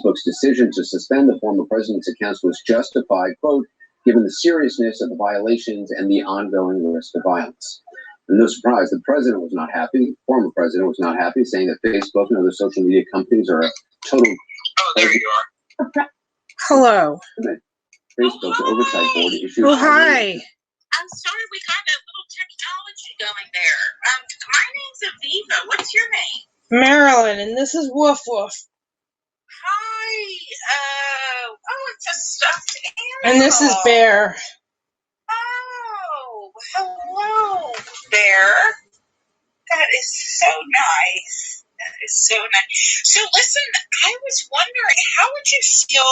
Facebook's decision to suspend the former president's accounts was justified, quote, given the seriousness of the violations and the ongoing risk of violence. And no surprise, the president was not happy. Former president was not happy, saying that Facebook and other social media companies are a total. Oh, there you are. Hello. Facebook's oversight board issued. Oh, hi. I'm sorry, we got a little technology going there. My name's Aviva. What's your name? Marilyn, and this is Woof Woof. Hi. It's a stuffed animal. And this is Bear. Oh, hello, Bear. That is so nice. That is so nice. So listen, I was wondering, how would you feel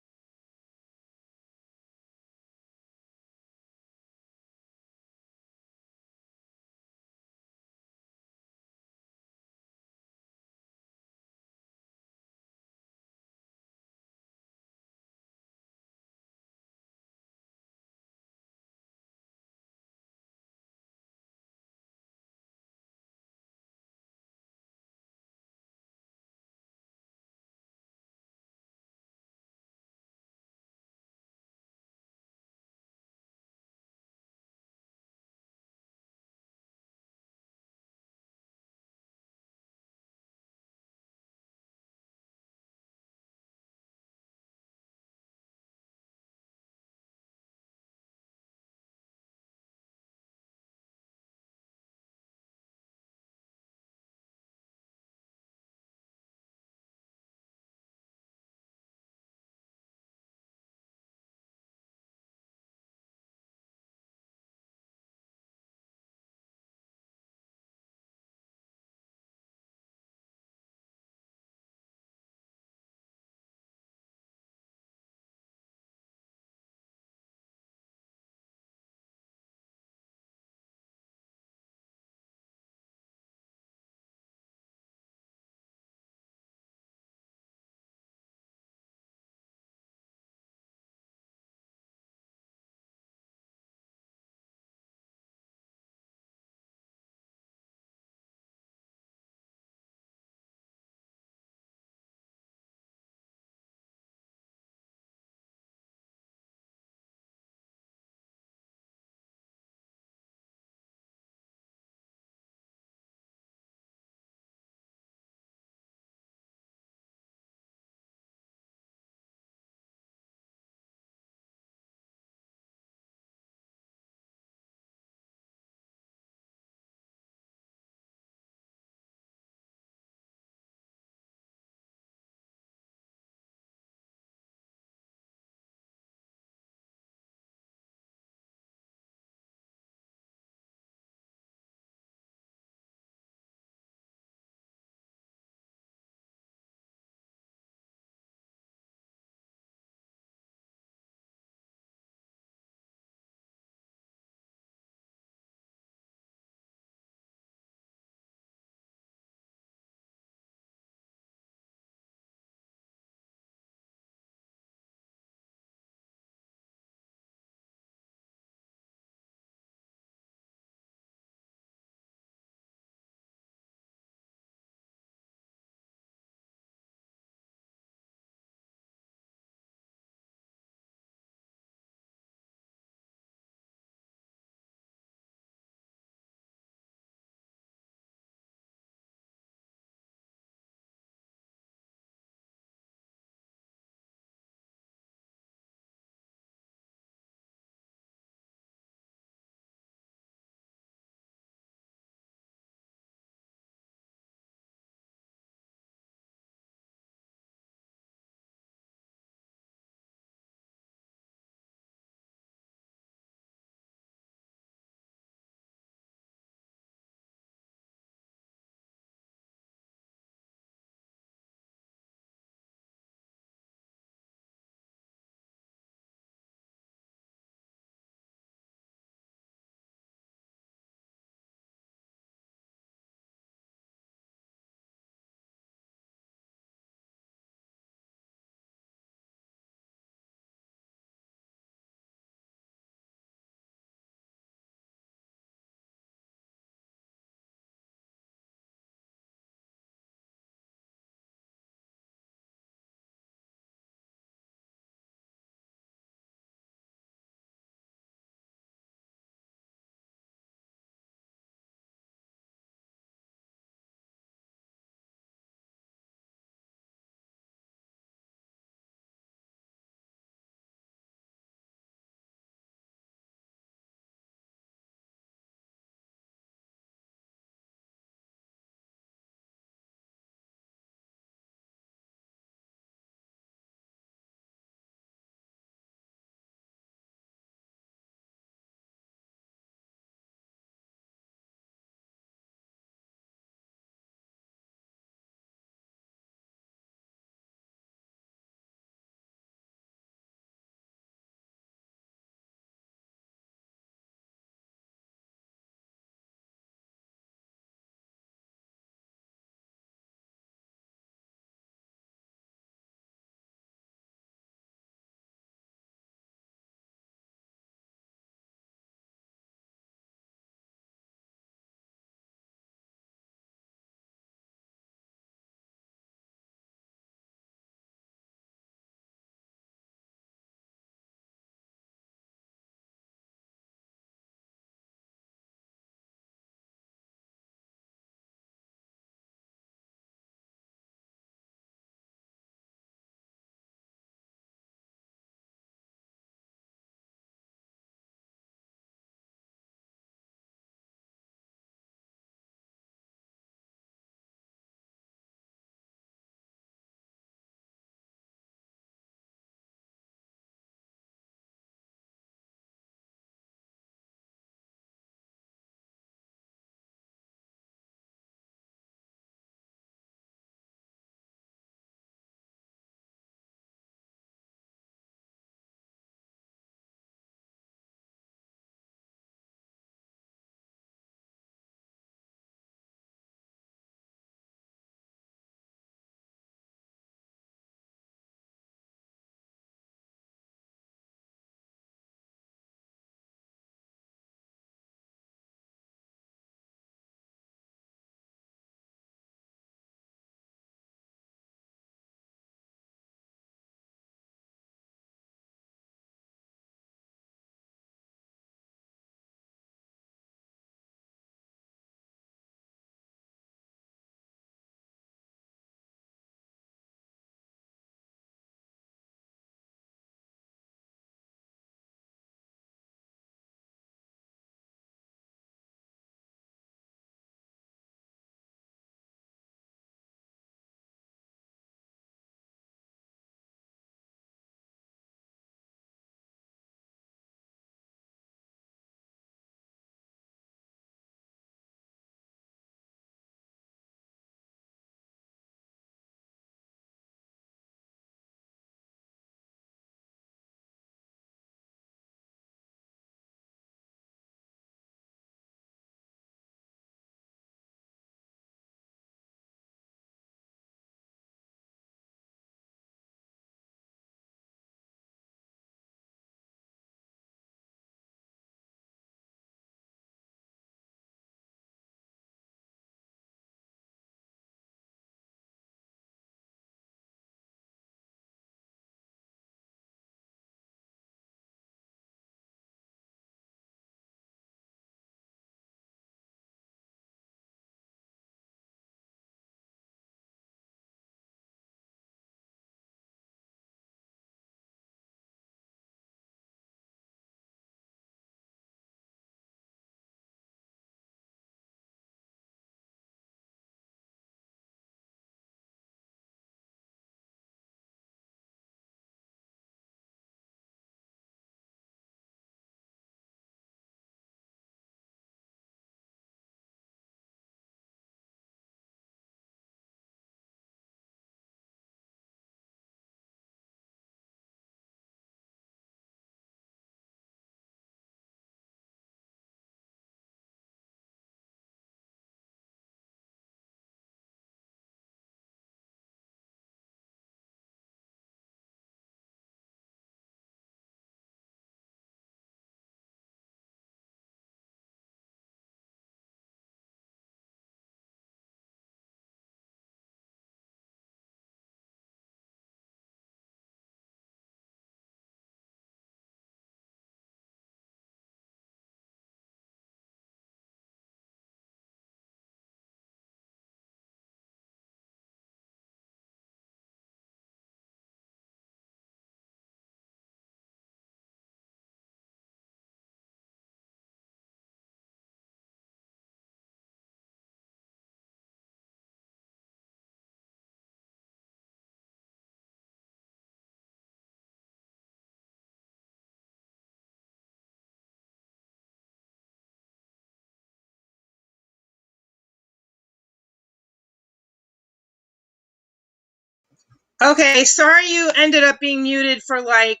Okay, sorry you ended up being muted for like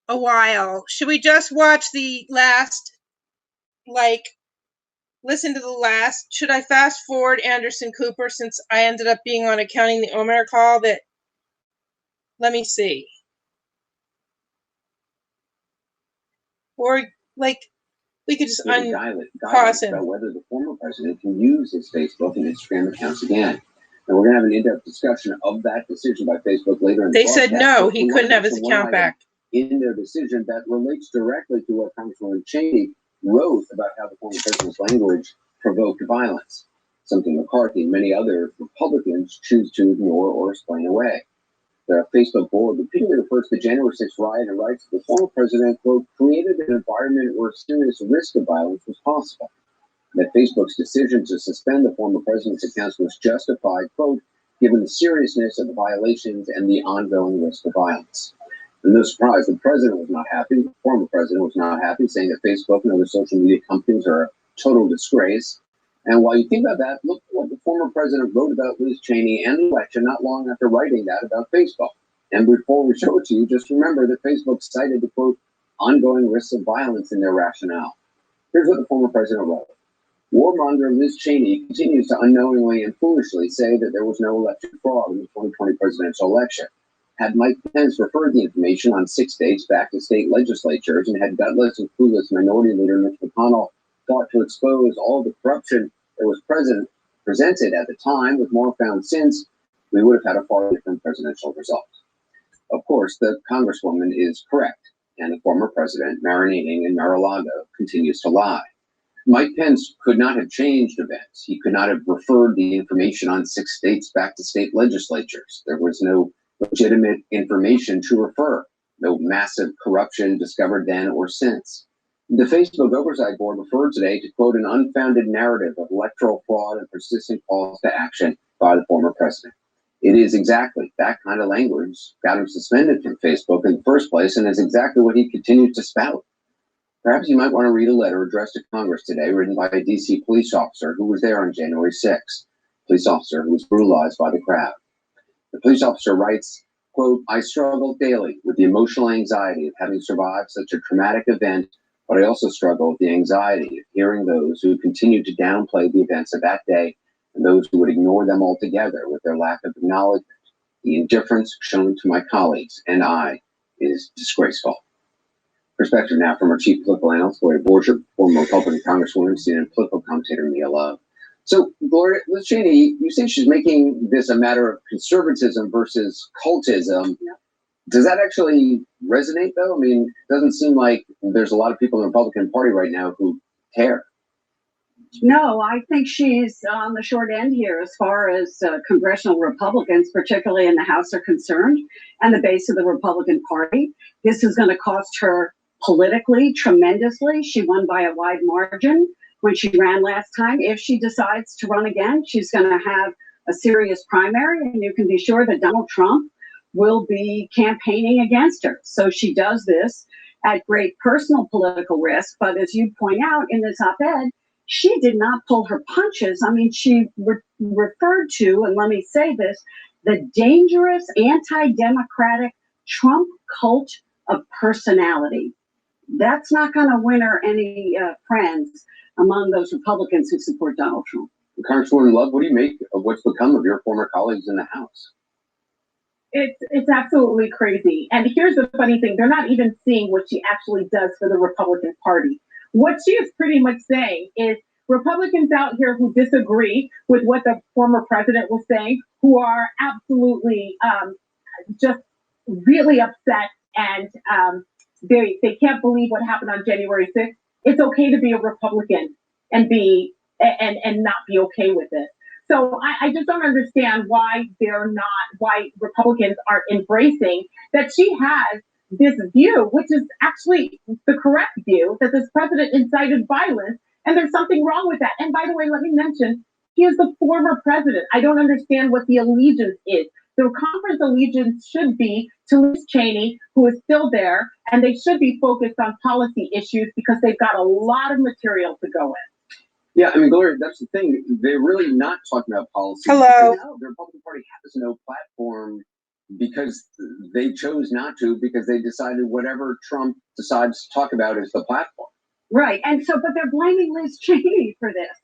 a while. Should we just watch the last, listen to the last? Should I fast forward Anderson Cooper since I ended up being on Accounting the Omer call that, let me see. Or, we could just pause him. About whether the former president can use his Facebook and Instagram accounts again. And we're going to have an in-depth discussion of that decision by Facebook later in the broadcast. They said no, he couldn't have his account back. In their decision that relates directly to what Congresswoman Cheney wrote about how the former president's language provoked violence, something McCarthy and many other Republicans choose to ignore or explain away. The Facebook board repeatedly refers to the January 6th riot and writes that the former president, quote, created an environment where serious risk of violence was possible. That Facebook's decision to suspend the former president's accounts was justified, quote, given the seriousness of the violations and the ongoing risk of violence. And no surprise, the president was not happy. The former president was not happy, saying that Facebook and other social media companies are a total disgrace. And while you think about that, look what the former president wrote about Liz Cheney and the election not long after writing that about Facebook. And before we show it to you, just remember that Facebook cited the, quote, ongoing risks of violence in their rationale. Here's what the former president wrote. Warmonger Liz Cheney continues to unknowingly and foolishly say that there was no election fraud in the 2020 presidential election. Had Mike Pence referred the information on 6 dates back to state legislatures, and had gutless and clueless Minority Leader Mitch McConnell thought to expose all the corruption that was presented at the time, with more found since, we would have had a far different presidential result. Of course, the Congresswoman is correct, and the former president, marinating in Mar-a-Lago, continues to lie. Mike Pence could not have changed events. He could not have referred the information on 6 states back to state legislatures. There was no legitimate information to refer, no massive corruption discovered then or since. The Facebook Oversight Board referred today to, quote, an unfounded narrative of electoral fraud and persistent calls to action by the former president. It is exactly that kind of language got him suspended from Facebook in the first place, and is exactly what he continues to spout. Perhaps you might want to read a letter addressed to Congress today, written by a D.C. police officer who was there on January 6th. Police officer who was brutalized by the crowd. The police officer writes, quote, I struggle daily with the emotional anxiety of having survived such a traumatic event, but I also struggle with the anxiety of hearing those who continue to downplay the events of that day and those who would ignore them altogether with their lack of acknowledgement. The indifference shown to my colleagues and I is disgraceful. Perspective now from our chief political analyst, Gloria Borger, former Republican Congresswoman, CNN political commentator Mia Love. So, Gloria, Liz Cheney, you say she's making this a matter of conservatism versus cultism. Yeah. Does that actually resonate, though? I mean, it doesn't seem like there's a lot of people in the Republican Party right now who care. No, I think she's on the short end here as far as congressional Republicans, particularly in the House, are concerned, and the base of the Republican Party. This is going to cost her politically tremendously. She won by a wide margin when she ran last time. If she decides to run again, she's going to have a serious primary, and you can be sure that Donald Trump will be campaigning against her. So she does this at great personal political risk. But as you point out in this op-ed, she did not pull her punches. I mean, she referred to, and let me say this, the dangerous anti-democratic Trump cult of personality. That's not going to win her any friends among those Republicans who support Donald Trump. Congresswoman Love, what do you make of what's become of your former colleagues in the House? It's absolutely crazy. And here's the funny thing. They're not even seeing what she actually does for the Republican Party. What she is pretty much saying is Republicans out here who disagree with what the former president was saying, who are absolutely just really upset, and they can't believe what happened on January 6th. It's okay to be a Republican and not be okay with it. So I just don't understand why Republicans aren't embracing that she has this view, which is actually the correct view, that this president incited violence, and there's something wrong with that. And by the way, let me mention, he is the former president. I don't understand what the allegiance is. The conference allegiance should be to Liz Cheney, who is still there, and they should be focused on policy issues because they've got a lot of material to go in. Yeah, I mean, Gloria, that's the thing. They're really not talking about policy. Hello. The Republican Party has no platform because they chose not to, because they decided whatever Trump decides to talk about is the platform. Right. And so, but they're blaming Liz Cheney for this.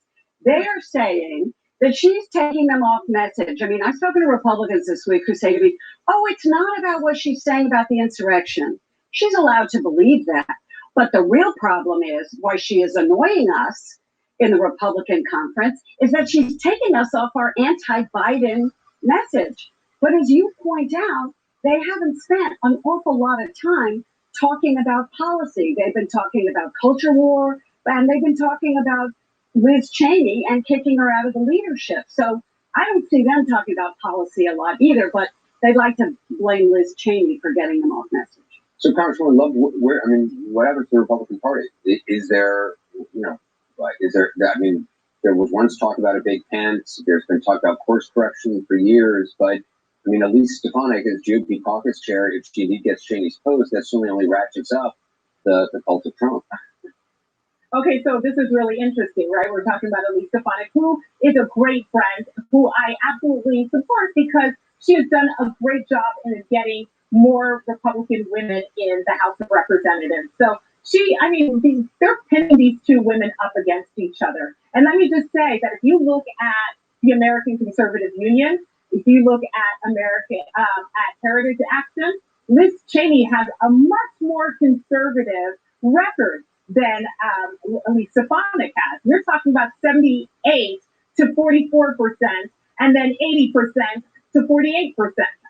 They are saying that she's taking them off message. I mean, I've spoken to Republicans this week who say to me, oh, it's not about what she's saying about the insurrection. She's allowed to believe that. But the real problem is why she is annoying us in the Republican conference is that she's taking us off our anti-Biden message. But as you point out, they haven't spent an awful lot of time talking about policy. They've been talking about culture war, and they've been talking about Liz Cheney and kicking her out of the leadership. So I don't see them talking about policy a lot either, but they'd like to blame Liz Cheney for getting them off message. So, Congresswoman Love, where, I mean, what happened to the Republican Party? Is there, I mean, there was once talk about a big Pence. There's been talk about course correction for years, but I mean, Elise Stefanik as GOP caucus chair, if she gets Cheney's post, that certainly only ratchets up the cult of Trump. Okay, so this is really interesting, right? We're talking about Elise Stefanik, who is a great friend, who I absolutely support because she has done a great job in getting more Republican women in the House of Representatives. So they're pinning these two women up against each other. And let me just say that if you look at the American Conservative Union, if you look at at Heritage Action, Liz Cheney has a much more conservative record than Elise Stefanik has. You're talking about 78 to 44%, and then 80% to 48%.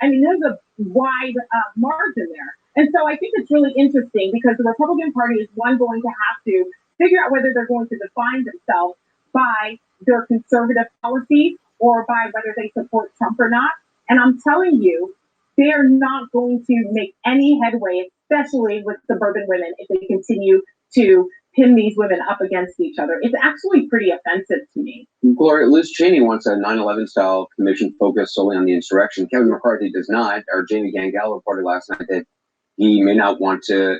I mean, there's a wide margin there. And so I think it's really interesting because the Republican Party is going to have to figure out whether they're going to define themselves by their conservative policies or by whether they support Trump or not. And I'm telling you, they're not going to make any headway, especially with suburban women, if they continue to pin these women up against each other. It's actually pretty offensive to me. Gloria, Liz Cheney wants a 9/11 style commission focused solely on the insurrection. Kevin McCarthy does not. Or Jamie Gangel reported last night that he may not want to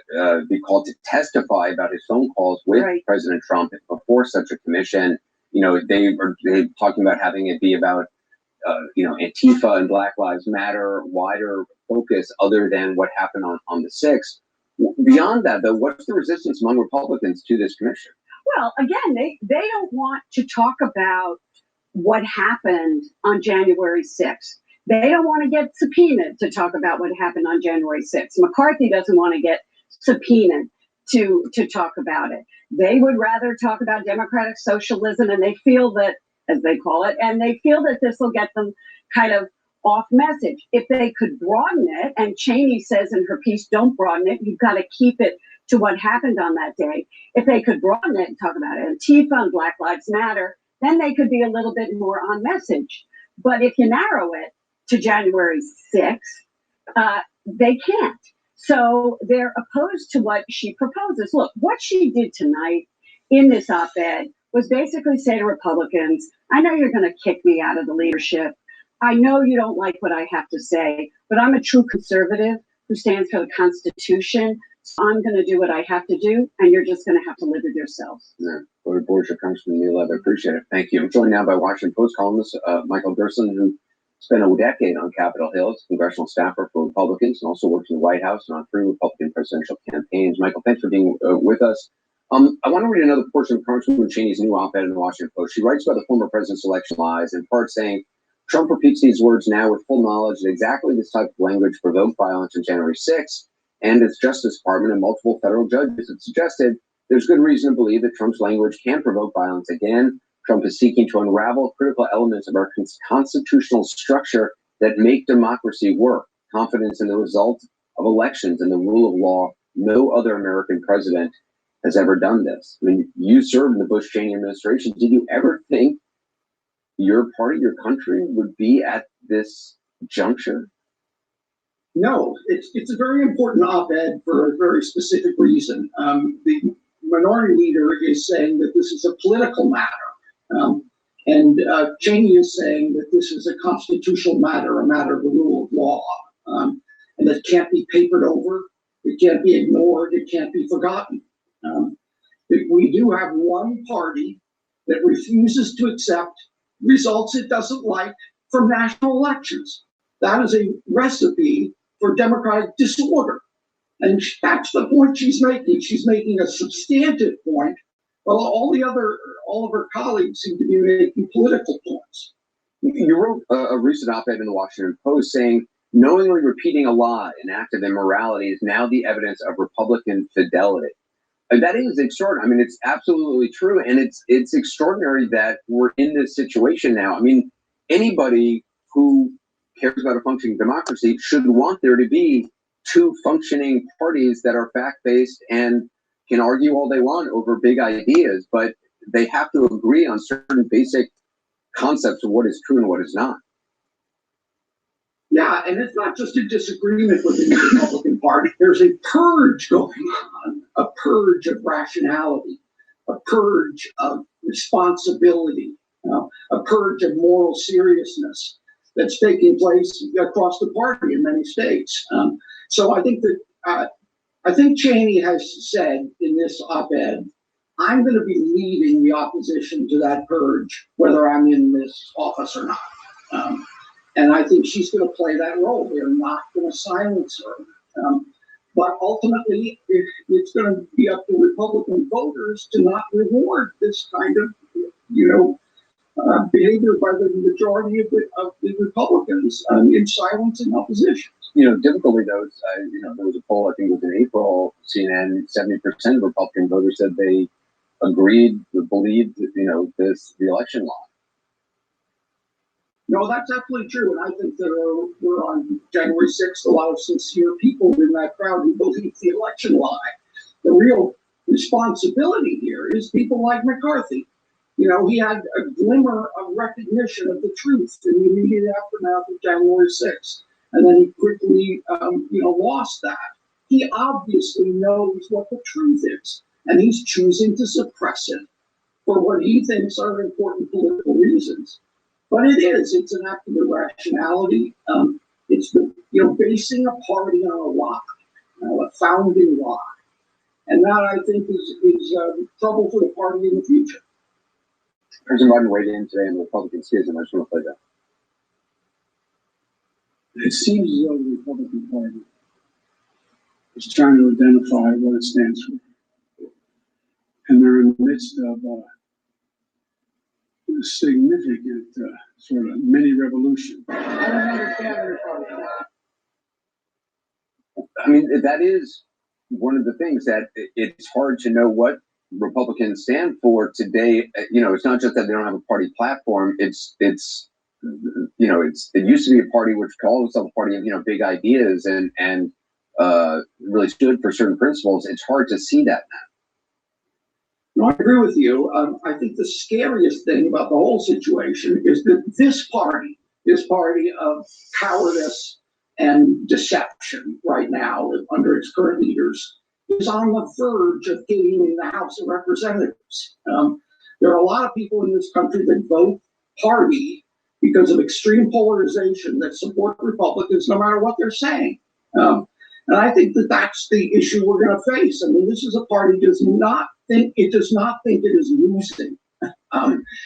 be called to testify about his phone calls with President Trump before such a commission. You know, they're talking about having it be about, Antifa and Black Lives Matter, wider focus other than what happened on the 6th. Beyond that, though, what's the resistance among Republicans to this commission? Well, again, they don't want to talk about what happened on January 6th. They don't want to get subpoenaed to talk about what happened on January 6th. McCarthy doesn't want to get subpoenaed to talk about it. They would rather talk about democratic socialism, and they feel that, as they call it, and they feel that this will get them kind of off message. If they could broaden it, and Cheney says in her piece, don't broaden it, you've got to keep it to what happened on that day. If they could broaden it and talk about Antifa and Black Lives Matter, then they could be a little bit more on message. But if you narrow it to January 6th, they can't. So they're opposed to what she proposes. Look, what she did tonight in this op-ed was basically say to Republicans, I know you're going to kick me out of the leadership. I know you don't like what I have to say, but I'm a true conservative who stands for the Constitution. So I'm going to do what I have to do, and you're just going to have to live with yourselves. Yeah. Gloria Borger comes from Neil Lev. I appreciate it. Thank you. I'm joined now by Washington Post columnist Michael Gerson, who spent a decade on Capitol Hill as congressional staffer for Republicans and also worked in the White House and on 3 Republican presidential campaigns. Michael, thanks for being with us. I want to read another portion of Congresswoman Cheney's new op-ed in the Washington Post. She writes about the former president's election lies, in part saying, Trump repeats these words now with full knowledge that exactly this type of language provoked violence on January 6th, and its Justice Department and multiple federal judges have suggested there's good reason to believe that Trump's language can provoke violence again. Trump is seeking to unravel critical elements of our constitutional structure that make democracy work. Confidence in the result of elections and the rule of law. No other American president has ever done this. I mean, you served in the Bush-Cheney administration. Did you ever think your party, your country, would be at this juncture? No, it's a very important op-ed for a very specific reason. The minority leader is saying that this is a political matter. And Cheney is saying that this is a constitutional matter, a matter of the rule of law, and that can't be papered over, it can't be ignored, it can't be forgotten. We do have one party that refuses to accept results it doesn't like from national elections. that is a recipe for democratic disorder. And that's the point she's making. She's making a substantive point, while all of her colleagues seem to be making political points. You wrote a recent op-ed in the Washington Post saying, knowingly repeating a lie, an act of immorality, is now the evidence of Republican fidelity. And that is extraordinary. I mean, it's absolutely true. And it's extraordinary that we're in this situation now. I mean, anybody who cares about a functioning democracy should want there to be two functioning parties that are fact-based and can argue all they want over big ideas, but they have to agree on certain basic concepts of what is true and what is not. Yeah, and it's not just a disagreement within the Republican Party. There's a purge going on, a purge of rationality, a purge of responsibility, a purge of moral seriousness that's taking place across the party in many states. So I think that I think Cheney has said in this op-ed, I'm going to be leading the opposition to that purge, whether I'm in this office or not. And I think she's going to play that role. They're not going to silence her. But ultimately, it's going to be up to Republican voters to not reward this kind of, behavior by the majority of the Republicans in silencing opposition. Difficultly though, there was a poll, I think it was in April, CNN, 70% of Republican voters said they believed, the election law. No, that's absolutely true. And I think there were on January 6th a lot of sincere people in that crowd who believe the election lie. The real responsibility here is people like McCarthy. He had a glimmer of recognition of the truth in the immediate aftermath of January 6th. And then he quickly, lost that. He obviously knows what the truth is, and he's choosing to suppress it for what he thinks are important political reasons. But it's an act of irrationality. It's basing a party on a lie, a founding lie. And that, I think, is trouble for the party in the future. President Biden weighed in today on the Republican schism. I just want to play that. It seems as though the Republican Party is trying to identify what it stands for. And they're in the midst of a significant sort of mini revolution. I don't understand the Republican Party. I mean, that is one of the things that it's hard to know what Republicans stand for today. It's not just that they don't have a party platform. It used to be a party which called itself a party of, big ideas and really stood for certain principles. It's hard to see that now. No, I agree with you. I think the scariest thing about the whole situation is that this party of cowardice and deception right now under its current leaders is on the verge of getting in the House of Representatives. There are a lot of people in this country that vote party because of extreme polarization that support Republicans no matter what they're saying. And I think that that's the issue we're going to face. I mean, this is a party that does not think it is losing.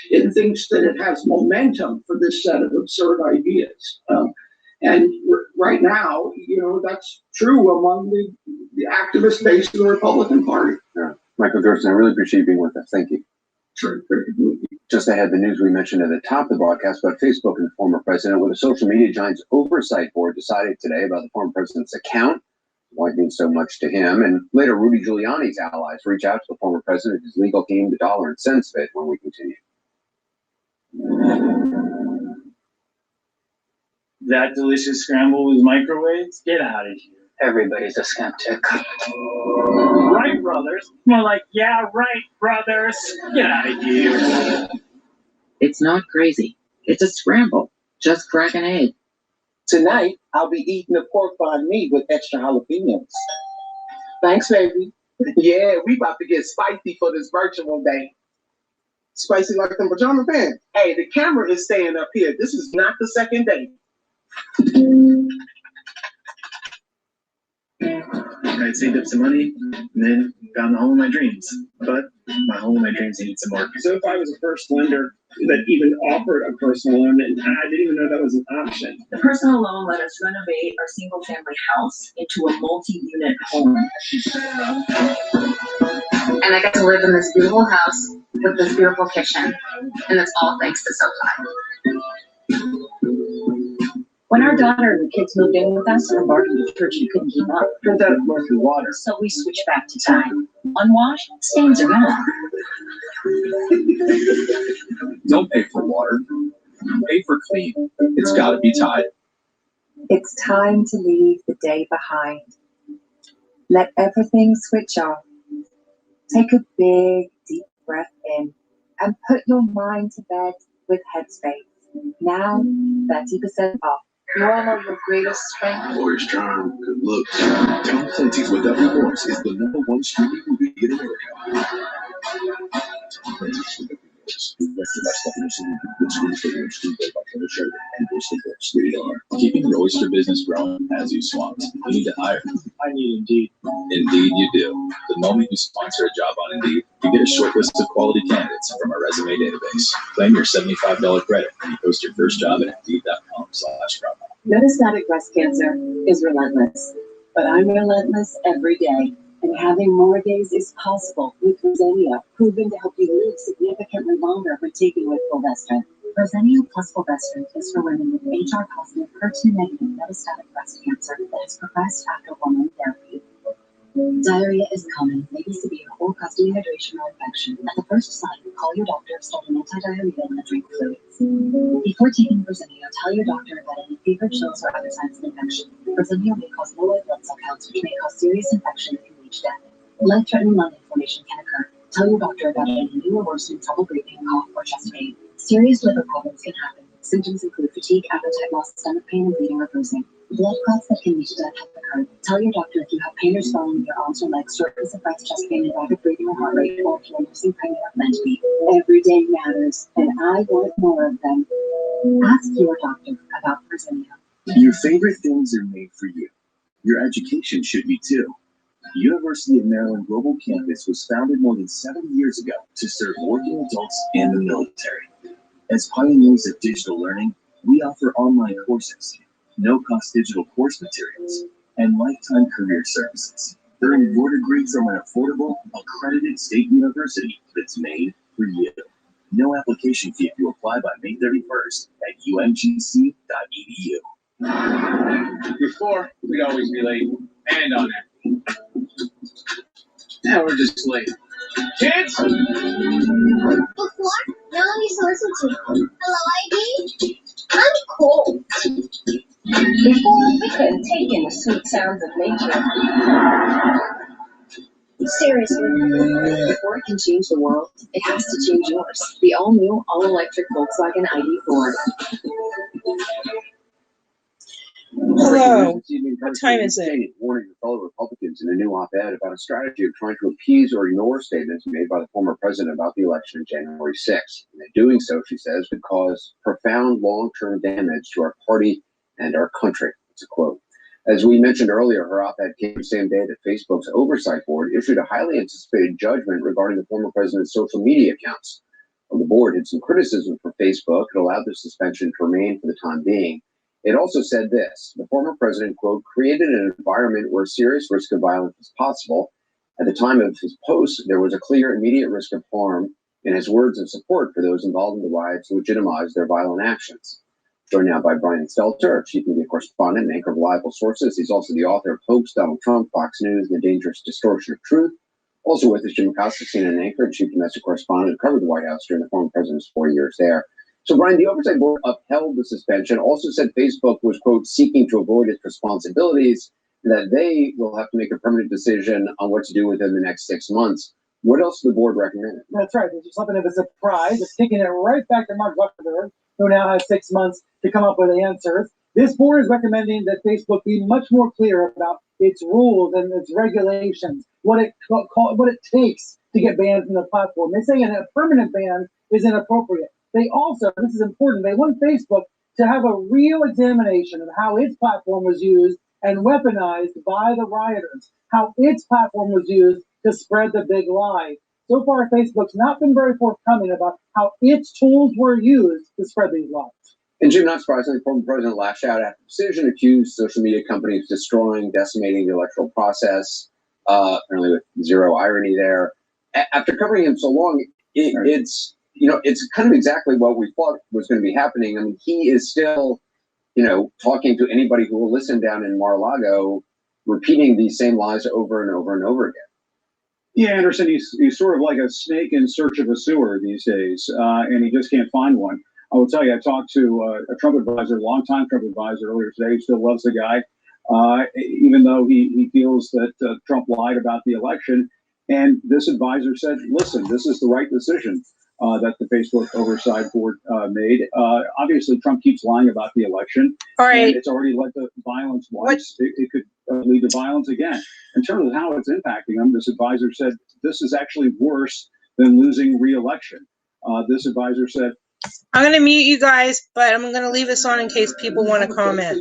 It thinks that it has momentum for this set of absurd ideas. And right now, that's true among the activist base of the Republican Party. Yeah. Michael Gerson, I really appreciate you being with us. Thank you. Sure. Just ahead, the news we mentioned at the top of the broadcast about Facebook and the former president, with a social media giant's oversight board decided today about the former president's account, why it means so much to him. And later, Rudy Giuliani's allies reach out to the former president, his legal team, the dollar and cents bit when we continue. That delicious scramble with microwaves? Get out of here. Everybody's a skeptic. Right, brothers. More like, yeah, right, brothers. Get out of here. It's not crazy. It's a scramble. Just crack an egg. Tonight, I'll be eating a pork banh mi with extra jalapenos. Thanks, baby. Yeah, we about to get spicy for this virtual day. Spicy like them pajama pants. Hey, the camera is staying up here. This is not the second date. I'd saved up some money and then found the home of my dreams. But my home of my dreams needed some work. So if I was a first lender that even offered a personal loan, and I didn't even know that was an option. The personal loan let us renovate our single-family house into a multi-unit home. And I got to live in this beautiful house with this beautiful kitchen. And it's all thanks to SoFi. When our daughter and the kids moved in with us, our bargain detergent couldn't keep up. Turns out it's mostly water. So we switched back to Tide. Unwashed, stains are gone. Don't pay for water. Pay for clean. It's gotta be Tide. It's time to leave the day behind. Let everything switch off. Take a big, deep breath in and put your mind to bed with Headspace. Now, 30% off. You all know your greatest strength. Glorious charm, good looks. Tom Clancy's Without Remorse is the #1 streaming movie in America. Tom Clancy's Without Remorse. Directed by Stephanie Sue, with screenplay and screenplay by Taylor Sheridan and Bruce Nichols. Rated R. Keeping your oyster business growing as you swamped. You need to hire. I need Indeed. Indeed you do. The moment you sponsor a job on Indeed, you get a short list of quality candidates from our resume database. Claim your $75 credit when you post your first job at Indeed.com/promo. Metastatic breast cancer is relentless, but I'm relentless every day. And having more days is possible with Verzenio, proven to help you live significantly longer when taken with fulvestrant. Verzenio plus fulvestrant is for women with HR-positive, HER2-negative metastatic breast cancer that has progressed after hormone therapy. Diarrhea is common, may be severe, or cause dehydration or infection. At the first sign, call your doctor, start an antidiarrheal, and drink fluids. Before taking Verzenio, tell your doctor about any fever, chills, or other signs of infection. Verzenio may cause low white blood cell counts, which may cause serious infection and can lead to death. Life-threatening lung inflammation can occur. Tell your doctor about any new or worsening trouble breathing, cough, or chest pain. Serious liver problems can happen. Symptoms include fatigue, appetite loss, stomach pain, and bleeding or bruising. Blood clots that can lead to death have occurred. Tell your doctor if you have pain or swelling in your arms or legs, shortness of breath, chest pain, and rapid breathing or heart rate, or if you're nursing pregnant or meant to be. Every day matters, and I want more of them. Ask your doctor about Verzenio. Your favorite things are made for you. Your education should be too. The University of Maryland Global Campus was founded more than 70 years ago to serve working adults and the military. As pioneers of digital learning, we offer online courses, no-cost digital course materials, and lifetime career services. Earn your degree from an affordable, accredited state university that's made for you. No application fee if you apply by May 31st at umgc.edu. Before, we'd always be late and on everything. Now we're just late. Kids? Before, no one used to listen to me. Hello, ID? I'm cold. Before, we couldn't take in the sweet sounds of nature. Seriously. Before it can change the world, it has to change yours. The all-new, all-electric Volkswagen ID4. Hello. What time is it? Warning the fellow Republicans in a new op-ed about a strategy of trying to appease or ignore statements made by the former president about the election of January 6th. And that doing so, she says, could cause profound long-term damage to our party and our country. It's a quote. As we mentioned earlier, her op-ed came the same day that Facebook's oversight board issued a highly anticipated judgment regarding the former president's social media accounts. The board had some criticism for Facebook and allowed the suspension to remain for the time being. It also said this: the former president, quote, created an environment where serious risk of violence was possible. At the time of his post, there was a clear immediate risk of harm, and his words of support for those involved in the riots legitimized their violent actions. Joined now by Brian Stelter, our chief media correspondent and anchor of Reliable Sources. He's also the author of Hoax, Donald Trump, Fox News, and the Dangerous Distortion of Truth. Also with us, Jim Acosta, CNN anchor and chief domestic correspondent, who covered the White House during the former president's 4 years there. So, Brian, the oversight board upheld the suspension, also said Facebook was, quote, seeking to avoid its responsibilities, and that they will have to make a permanent decision on what to do within the next 6 months. What else did the board recommend? That's right. There's something of a surprise. It's kicking it right back to Mark Zuckerberg, who now has 6 months to come up with answers. This board is recommending that Facebook be much more clear about its rules and its regulations, what it takes to get banned from the platform. They're saying a permanent ban is inappropriate. They also, this is important, they want Facebook to have a real examination of how its platform was used and weaponized by the rioters, how its platform was used to spread the big lie. So far, Facebook's not been very forthcoming about how its tools were used to spread these lies. And Jim, not surprisingly, former president lashed out after the decision, accused social media companies of destroying, decimating the electoral process, apparently with zero irony there. After covering him so long, it's kind of exactly what we thought was going to be happening. I mean, he is still, talking to anybody who will listen down in Mar-a-Lago, repeating these same lies over and over and over again. Yeah, Anderson, he's sort of like a snake in search of a sewer these days, and he just can't find one. I will tell you, I talked to a Trump advisor, a longtime Trump advisor earlier today, who still loves the guy, even though he feels that Trump lied about the election. And this advisor said, listen, this is the right decision that the Facebook Oversight Board made. Obviously, Trump keeps lying about the election. All right. And it's already led to violence once. It could lead to violence again. In terms of how it's impacting him, this advisor said, this is actually worse than losing re-election. This advisor said, I'm going to mute you guys, but I'm going to leave this on in case people want to comment.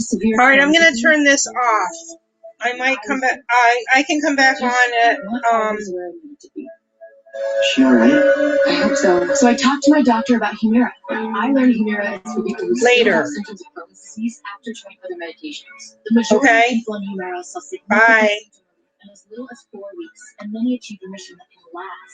severe. All right, I'm gonna turn this off. I might come back. I can come back on at She alright? I hope so. So I talked to my doctor about Humira. I learned Humira is for people who Later. still have symptoms of Crohn's disease after trying other medications. The majority of people on Humira saw significant Bye. symptoms in as little as 4 weeks, and many achieve remission that can last.